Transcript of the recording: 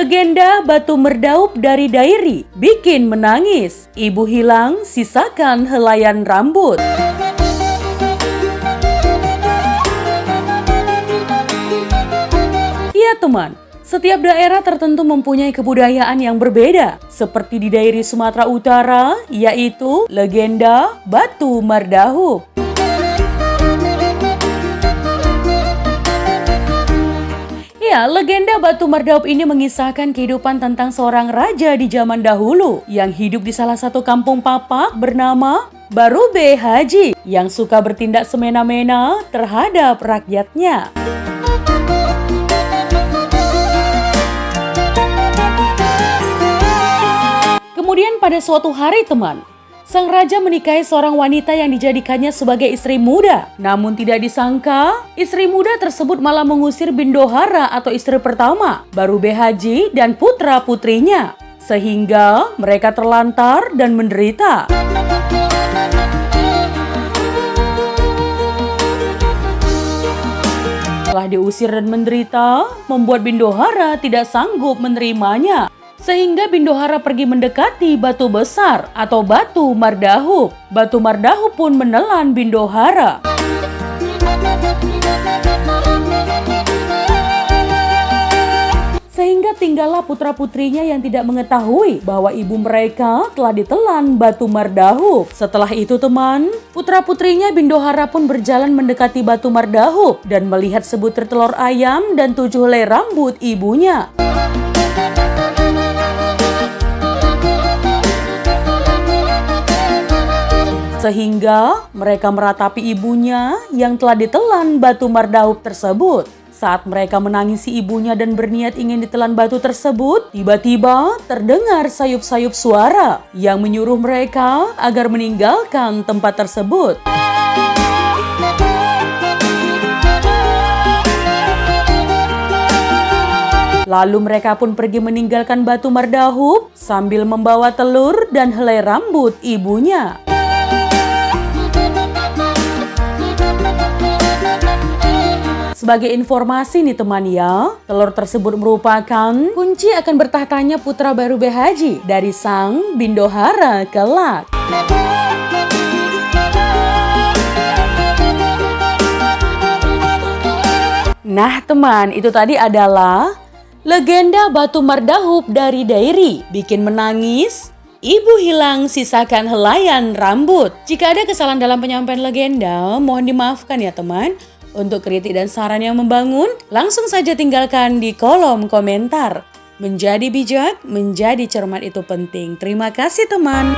Legenda batu merdaup dari Dairi bikin menangis. Ibu hilang, sisakan helaian rambut. Iya teman, setiap daerah tertentu mempunyai kebudayaan yang berbeda. Seperti di Dairi Sumatera Utara, yaitu legenda batu merdaup. Ya, legenda batu merdaup ini mengisahkan kehidupan tentang seorang raja di zaman dahulu yang hidup di salah satu kampung papak bernama Barube Haji yang suka bertindak semena-mena terhadap rakyatnya. Kemudian pada suatu hari teman, sang raja menikahi seorang wanita yang dijadikannya sebagai istri muda. Namun tidak disangka, istri muda tersebut malah mengusir Bindohara atau istri pertama, Barube Haji dan putra-putrinya. Sehingga mereka terlantar dan menderita. Setelah diusir dan menderita, membuat Bindohara tidak sanggup menerimanya. Sehingga Bindohara pergi mendekati batu besar atau batu mardaup. Batu mardaup pun menelan Bindohara. Sehingga tinggallah putra-putrinya yang tidak mengetahui bahwa ibu mereka telah ditelan batu mardaup. Setelah itu teman, putra-putrinya Bindohara pun berjalan mendekati batu mardaup dan melihat sebutir telur ayam dan 7 helai rambut ibunya. Sehingga mereka meratapi ibunya yang telah ditelan batu mardaup tersebut. Saat mereka menangisi ibunya dan berniat ingin ditelan batu tersebut, tiba-tiba terdengar sayup-sayup suara yang menyuruh mereka agar meninggalkan tempat tersebut. Lalu mereka pun pergi meninggalkan batu mardaup sambil membawa telur dan helai rambut ibunya. Sebagai informasi nih teman ya, telur tersebut merupakan kunci akan bertahtanya putra Barube Haji dari sang Bindohara kelak. Nah teman, itu tadi adalah legenda batu mardaup dari Dairi. Bikin menangis, ibu hilang, sisakan helaian rambut. Jika ada kesalahan dalam penyampaian legenda, mohon dimaafkan ya teman. Untuk kritik dan saran yang membangun, langsung saja tinggalkan di kolom komentar. Menjadi bijak, menjadi cermat itu penting. Terima kasih teman.